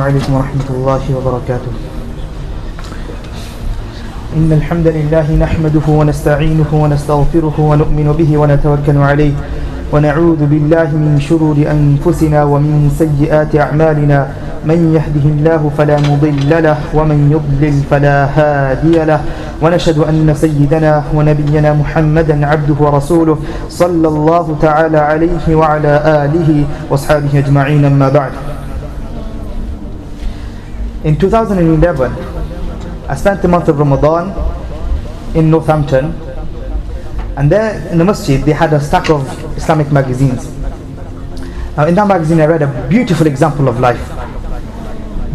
عليكم ورحمة الله وبركاته. إن الحمد لله نحمده ونستعينه ونستغفره ونؤمن به ونتوكل عليه ونعوذ بالله من شرور أنفسنا ومن سيئات أعمالنا. من يهده الله فلا مضل له ومن يضلل فلا هادي له. ونشهد أن سيدنا ونبينا محمدا عبده ورسوله صلى الله تعالى عليه وعلى آله وأصحابه أجمعين. أما بعد. In 2011, I spent the month of Ramadan in Northampton, and there in the masjid they had a stack of Islamic magazines. Now in that magazine I read a beautiful example of life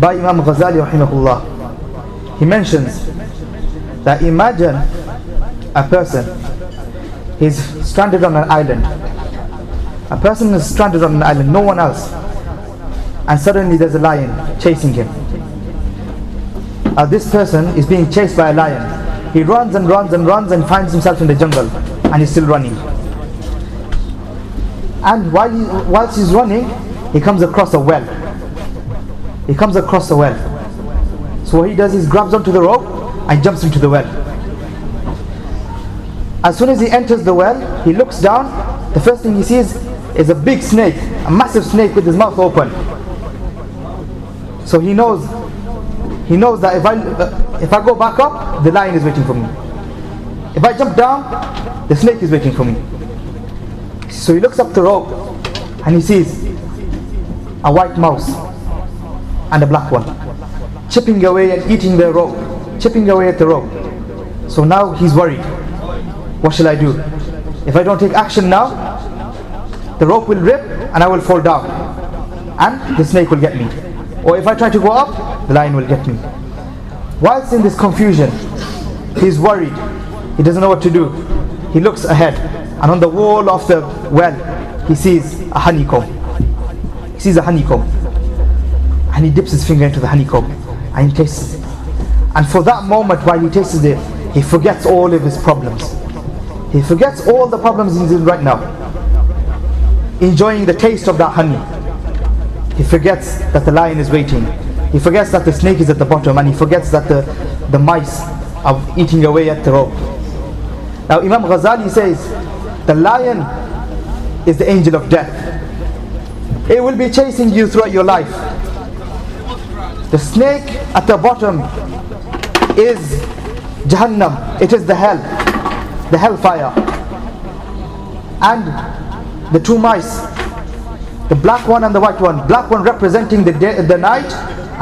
by Imam Ghazali rahimahullah. He mentions that imagine a person is stranded on an island. A person is stranded on an island, no one else, and suddenly there's a lion chasing him. This person is being chased by a lion. He runs and runs and runs and finds himself in the jungle, and he's still running. And whilst he's running, he comes across a well. He comes across a well. So what he does is grabs onto the rope and jumps into the well. As soon as he enters the well, he looks down. The first thing he sees is a big snake, a massive snake with his mouth open. So he knows that if I go back up, the lion is waiting for me. If I jump down, the snake is waiting for me. So he looks up the rope and he sees a white mouse and a black one chipping away and eating the rope, chipping away at the rope. So now he's worried. What shall I do? If I don't take action now, the rope will rip and I will fall down and the snake will get me. Or if I try to go up, the lion will get me. Whilst in this confusion, he's worried. He doesn't know what to do. He looks ahead, and on the wall of the well, he sees a honeycomb. He sees a honeycomb, and he dips his finger into the honeycomb, and he tastes it. And for that moment, while he tastes it, he forgets all of his problems. He forgets all the problems he's in right now, enjoying the taste of that honey. He forgets that the lion is waiting. He forgets that the snake is at the bottom, and he forgets that the mice are eating away at the rope. Now Imam Ghazali says the lion is the angel of death. It will be chasing you throughout your life. The snake at the bottom is Jahannam. It is the hellfire. And the two mice, the black one and the white one, black one representing the night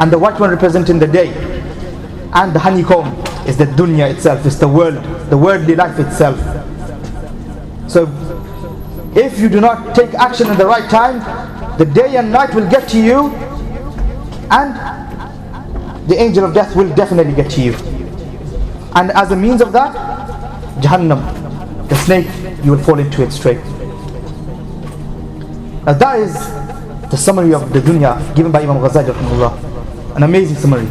and the white one representing the day. And the honeycomb is the dunya itself, it's the world, the worldly life itself. So if you do not take action at the right time, the day and night will get to you, and the angel of death will definitely get to you. And as a means of that, Jahannam, the snake, you will fall into it straight. Now that is the summary of the dunya given by Imam Ghazali rahimahullah. An amazing summary.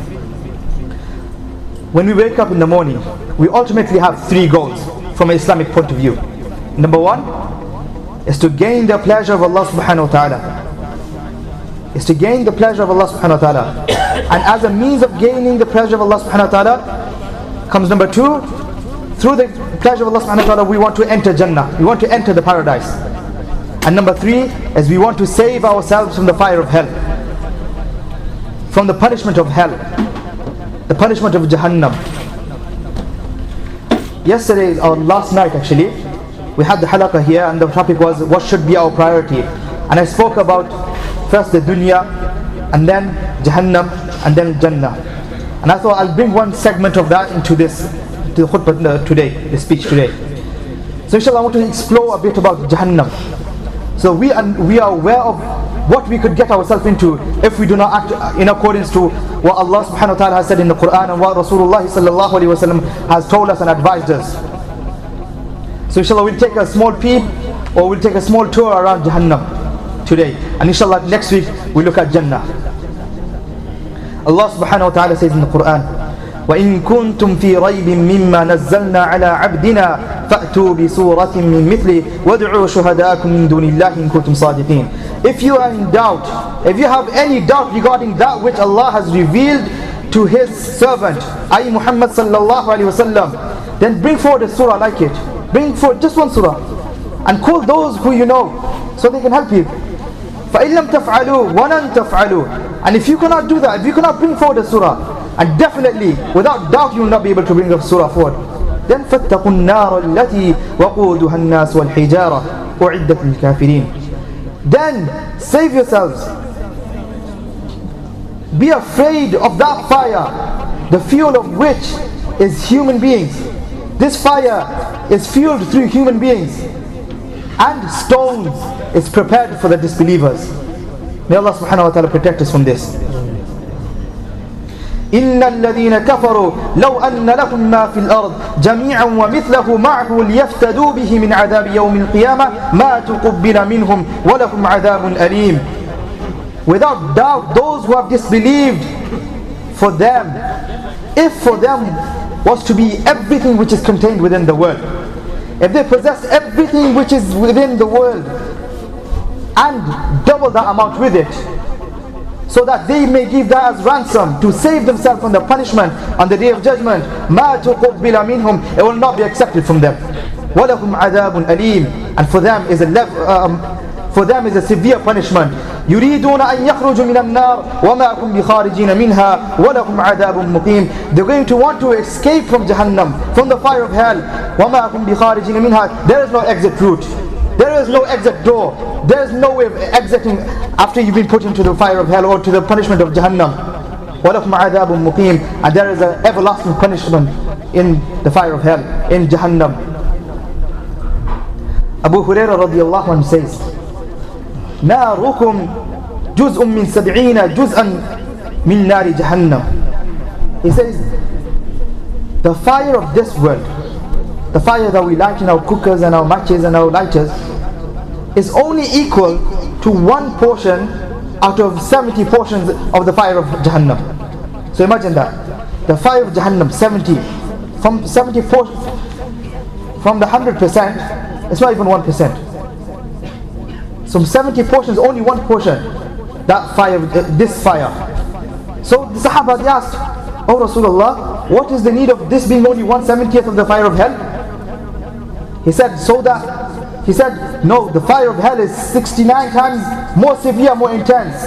When we wake up in the morning, we ultimately have three goals from an Islamic point of view. Number one is to gain the pleasure of Allah subhanahu wa ta'ala. Is to gain the pleasure of Allah subhanahu wa ta'ala. And as a means of gaining the pleasure of Allah subhanahu wa ta'ala comes number two. Through the pleasure of Allah subhanahu wa ta'ala, we want to enter Jannah. We want to enter the paradise. And number three is we want to save ourselves from the fire of hell, from the punishment of hell, the punishment of Jahannam. Yesterday, or last night actually, we had the halaqah here, and the topic was what should be our priority. And I spoke about first the dunya, and then Jahannam, and then Jannah. And I thought I'll bring one segment of that into this, to the khutbah today, the speech today. So inshallah I want to explore a bit about Jahannam. So we are aware of what we could get ourselves into if we do not act in accordance to what Allah subhanahu wa ta'ala has said in the Quran and what Rasulullah sallallahu alaihi wasallam has told us and advised us. So inshallah we'll take a small peep, or we'll take a small tour around Jahannam today, and inshallah next week we'll look at Jannah. Allah subhanahu wa ta'ala says in the Quran, وَإِن كُنتُمْ فِي رَيْبٍ مِّمَّا نَزَّلْنَا عَلَىٰ عَبْدِنَا فَأْتُوا بِسُورَةٍ مِّن مِّثْلِهِ وَادْعُوا شُهَدَاءَكُم مِّن دُونِ اللَّهِ إِن كُنتُمْ صَادِقِينَ. if you are in doubt, if you have any doubt regarding that which Allah has revealed to His servant, i.e. Muhammad sallallahu alaihi wasallam, then bring forward a surah like it. Bring forward just one surah and call those who you know so they can help you. فَإِن لَمْ تَفْعَلُوا وَلَنْ تَفْعَلُوا. And if you cannot do that, if you cannot bring forward a surah, and definitely, without doubt, you will not be able to bring a surah forward, then فَاتَّقُوا النَّارَ الَّتِي وَقُودُهَا النَّاسُ وَالْحِجَارَةُ أُعِدَّتْ لِلْكَافِرِينَ. Then save yourselves. Be afraid of that fire, the fuel of which is human beings. This fire is fueled through human beings, and stones is prepared for the disbelievers. May Allah subhanahu wa ta'ala protect us from this. إن الذين كفروا لو أن لهم ما في الأرض جميعا ومثله معه ليفتدوا به من عذاب يوم القيامة ما تقبل منهم ولهم عذاب أليم. Without doubt, those who have disbelieved, for them, if for them was to be everything which is contained within the world, if they possess everything which is within the world and double that amount with it, so that they may give that as ransom to save themselves from the punishment on the day of judgment, مَا تُقُبِّلَ مِنْهُمْ, it will not be accepted from them. وَلَهُمْ عَذَابٌ أَلِيمٌ, and for them is a severe punishment. يُرِيدُونَ أَن يَخْرُجُوا مِنَ النَّارِ وَمَا هُمْ بِخَارِجِينَ مِنْهَا وَلَهُمْ عَذَابٌ مُقِيمٌ. They're going to want to escape from Jahannam, from the fire of hell. وَمَا هُمْ بِخَارِجِينَ مِنْهَا. There is no exit route. There is no exit door. There is no way of exiting after you've been put into the fire of hell or to the punishment of Jahannam. وَلَهُمْ عَذَابٌ مُقِيمٌ. And there is an everlasting punishment in the fire of hell, in Jahannam. Abu Hurairah radiyallahu anhu says, نَارُكُمْ جُزْءٌ مِّن سَبْعِينَ جُزْءًا مِّن نَارِ جَهَنَّمْ. He says, the fire of this world, the fire that we light in our cookers and our matches and our lighters, is only equal to one portion out of 70 portions of the fire of Jahannam. So imagine that. The fire of Jahannam, 70. From 70 portions, from the 100%, it's not even 1%. Some 70 portions, only one portion, that fire, this fire. So the Sahaba, they asked, "Oh Rasulullah, what is the need of this being only 1/70th of the fire of hell?" He said, no, the fire of hell is 69 times more severe, more intense.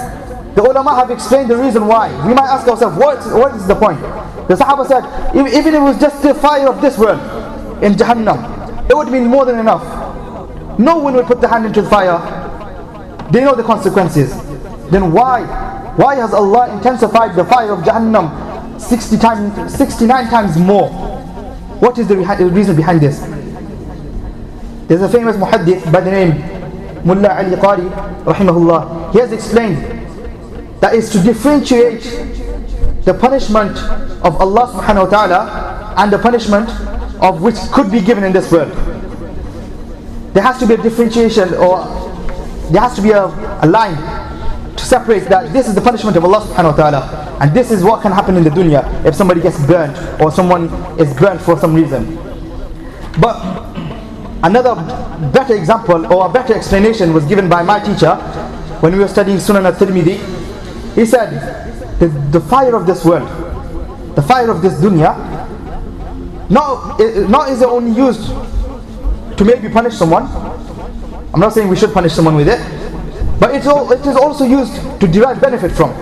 The ulama have explained the reason why. We might ask ourselves, what is the point? The Sahaba said, even if it was just the fire of this world in Jahannam, it would be more than enough. No one would put the hand into the fire. They know the consequences. Then why has Allah intensified the fire of Jahannam 69 times more? What is the reason behind this? There's a famous muhaddith by the name Mullah Ali Qari rahimahullah. He has explained that is to differentiate the punishment of Allah subhanahu wa ta'ala and the punishment of which could be given in this world. There has to be a differentiation, or there has to be a line to separate that this is the punishment of Allah subhanahu wa ta'ala and this is what can happen in the dunya if somebody gets burnt or someone is burnt for some reason. But another better example or a better explanation was given by my teacher when we were studying Sunan al-Tirmidhi. He said the fire of this world, the fire of this dunya, not is it only used to maybe punish someone. I'm not saying we should punish someone with it, but it is also used to derive benefit from.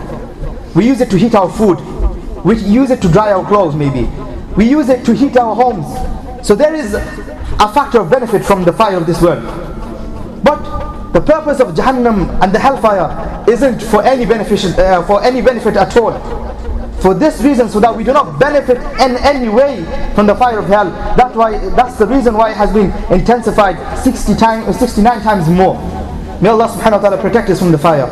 We use it to heat our food. We use it to dry our clothes maybe. We use it to heat our homes. So there is a factor of benefit from the fire of this world. But the purpose of Jahannam and the hellfire isn't for any benefit at all. For this reason, so that we do not benefit in any way from the fire of hell. That's the reason why it has been intensified 69 times more. May Allah subhanahu wa ta'ala protect us from the fire.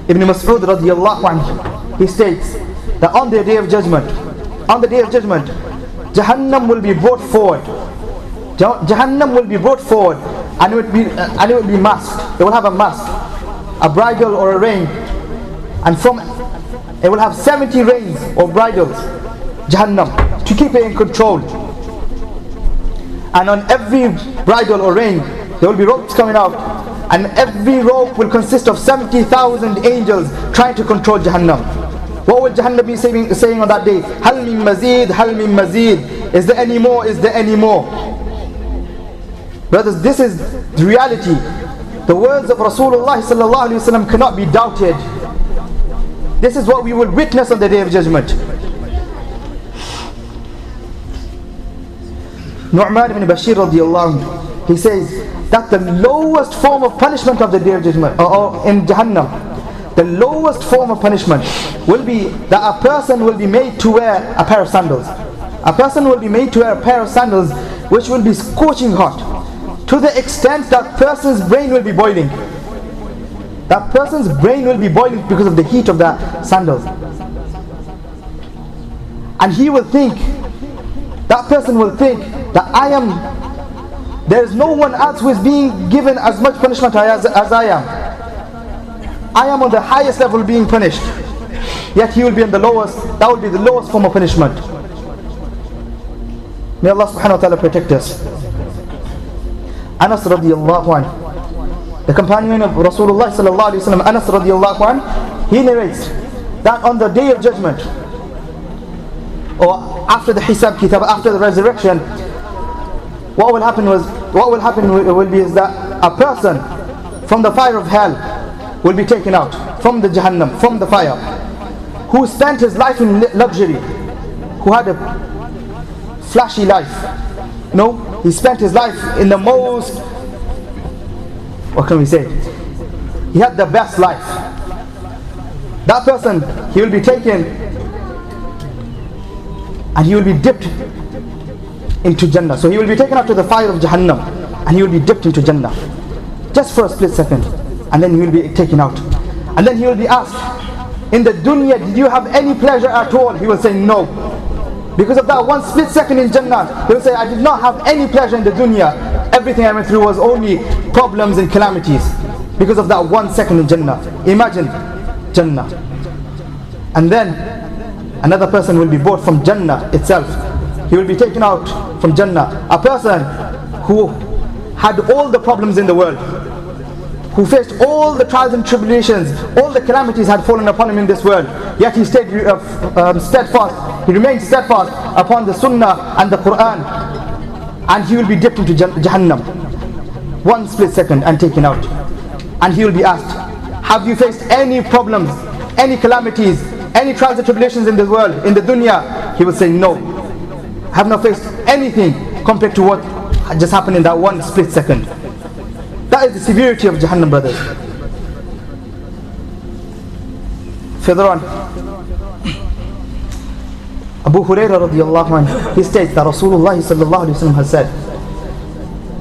Ibn Mas'ud radiyallahu anhu, he states that on the day of judgment, Jahannam will be brought forward. Jahannam will be brought forward, and it will be masked. It will have a mask, a bridle or a rein, and it will have 70 reins or bridles, Jahannam, to keep it in control. And on every bridle or rein, there will be ropes coming out and every rope will consist of 70,000 angels trying to control Jahannam. What will Jahannam be saying on that day? Hal min mazid, hal min mazid. Is there any more? Is there any more? Brothers, this is the reality. The words of Rasulullah sallallahu alaihi wasallam cannot be doubted. This is what we will witness on the Day of Judgment. Nu'man ibn Bashir radiallahu anhu, he says that the lowest form of punishment of the Day of Judgment, or in Jahannam, the lowest form of punishment will be that a person will be made to wear a pair of sandals. A person will be made to wear a pair of sandals which will be scorching hot, to the extent that person's brain will be boiling. That person's brain will be boiling because of the heat of the sandals. And he will think, that person will think that there is no one else who is being given as much punishment as I am. I am on the highest level being punished, yet he will be in the lowest. That will be the lowest form of punishment. May Allah subhanahu wa ta'ala protect us. Anas radiallahu anhu, the companion of Rasulullah sallallahu alayhi wa sallam, Anas radiallahu anhu, he narrates that on the Day of Judgment, or after the Hisab Kitab, after the resurrection, what will happen will be is that a person from the fire of hell will be taken out, from the Jahannam, from the fire, who spent his life in luxury, who had a flashy life. No, he spent his life in the most, what can we say? He had the best life. That person, he will be taken and he will be dipped into Jannah. So he will be taken out to the fire of Jahannam and he will be dipped into Jannah just for a split second, and then he will be taken out. And then he will be asked, in the dunya, did you have any pleasure at all? He will say no. Because of that one split second in Jannah, he will say, I did not have any pleasure in the dunya. Everything I went through was only problems and calamities. Because of that 1 second in Jannah. Imagine Jannah. And then another person will be brought from Jannah itself. He will be taken out from Jannah. A person who had all the problems in the world, who faced all the trials and tribulations, all the calamities had fallen upon him in this world, yet he stayed steadfast, he remained steadfast upon the Sunnah and the Quran, and he will be dipped into Jahannam 1 split second and taken out. And he will be asked, have you faced any problems, any calamities, any trials and tribulations in this world, in the dunya? He will say, no, I have not faced anything compared to what just happened in that 1 split second. That is the severity of Jahannam, brothers. Further on, Abu Hurairah radiallahu anhu, he states that Rasulullah sallallahu alayhi wa sallam has said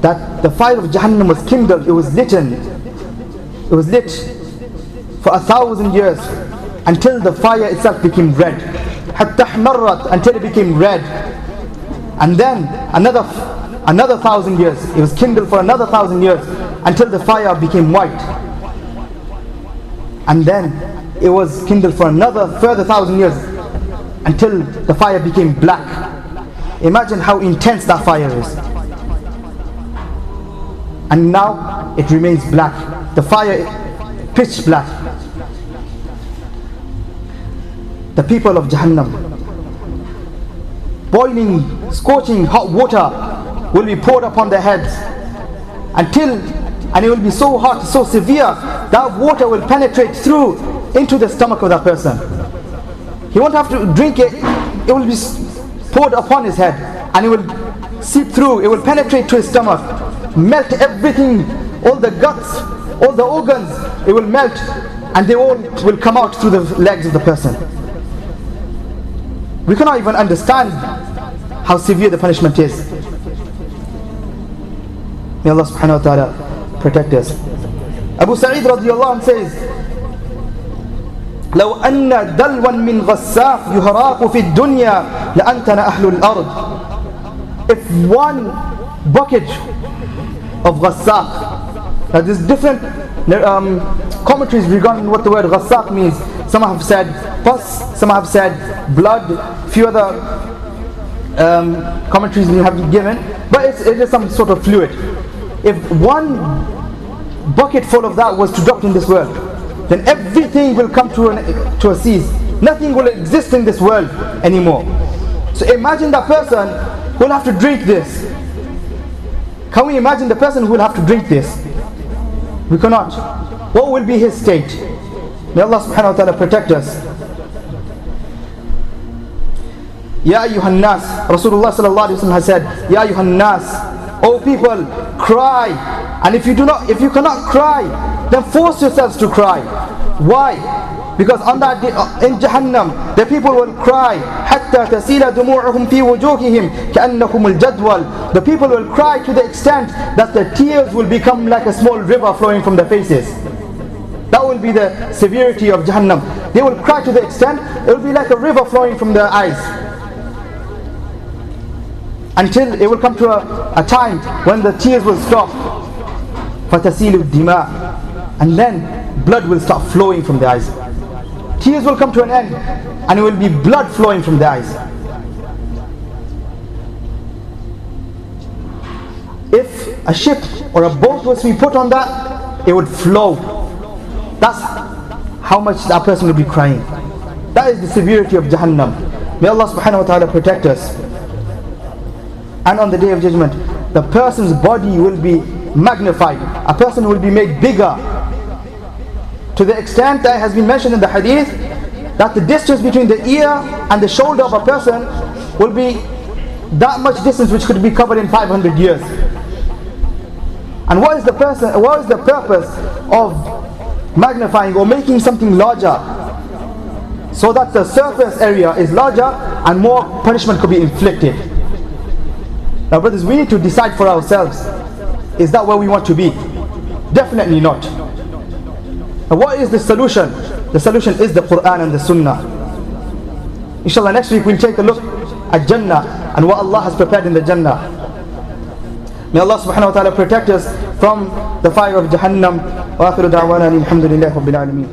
that the fire of Jahannam was kindled, it was lit for 1,000 years until the fire itself became red. Hatta ihmarrat, until it became red. And then another 1,000 years, it was kindled for another 1,000 years until the fire became white. And then it was kindled for another further 1,000 years until the fire became black. Imagine how intense that fire is. And now it remains black. The fire pitch black. The people of Jahannam, boiling, scorching hot water will be poured upon their heads and it will be so hot, so severe, that water will penetrate through into the stomach of that person. He won't have to drink it, it will be poured upon his head and it will seep through, it will penetrate to his stomach, melt everything, all the guts, all the organs, it will melt and they all will come out through the legs of the person. We cannot even understand how severe the punishment is. May Allah subhanahu wa ta'ala protect us. Abu Sa'id radiallahu anhu says, لو أن دلوا من غساق يهراق في الدنيا لأنتن أهل الأرض. If one bucket of غساق, now there's different commentaries regarding what the word غساق means. Some have said pus, some have said blood, few other commentaries we have given, but it is some sort of fluid. If one bucket full of that was to drop in this world, then everything will come to a cease. Nothing will exist in this world anymore. So imagine that person who will have to drink this. Can we imagine the person who will have to drink this? We cannot. What will be his state? May Allah subhanahu wa ta'ala protect us. Ya ayyuhan nas, Rasulullah sallallahu alayhi wa sallam has said, Ya ayyuhan nas, O people, cry. And if you cannot cry, then force yourselves to cry. Why? Because on that day, in Jahannam, the people will cry, حَتَّى تَسِيلَ دُمُوعُهُمْ فِي وُجُوهِهِمْ كَأَنَّهُمُ الْجَدْوَلِ. The people will cry to the extent that the tears will become like a small river flowing from their faces. That will be the severity of Jahannam. They will cry to the extent, it will be like a river flowing from their eyes. Until it will come to a time when the tears will stop. فَتَسِيلُ الدِّمَاءِ. And then blood will start flowing from their eyes. Tears will come to an end, and it will be blood flowing from their eyes. If a ship or a boat was to be put on that, it would flow. That's how much that person will be crying. That is the severity of Jahannam. May Allah subhanahu wa ta'ala protect us. And on the Day of Judgment, the person's body will be magnified. A person will be made bigger, to the extent that it has been mentioned in the hadith that the distance between the ear and the shoulder of a person will be that much distance which could be covered in 500 years. And what is the purpose of magnifying or making something larger? So that the surface area is larger and more punishment could be inflicted. Now brothers, we need to decide for ourselves, is that where we want to be? Definitely not. And what is the solution? The solution is the Quran and the Sunnah. Inshallah, next week we'll take a look at Jannah and what Allah has prepared in the Jannah. May Allah subhanahu wa ta'ala protect us from the fire of Jahannam. Wa akhiru da'wana alhamdulillahi rabbil alameen.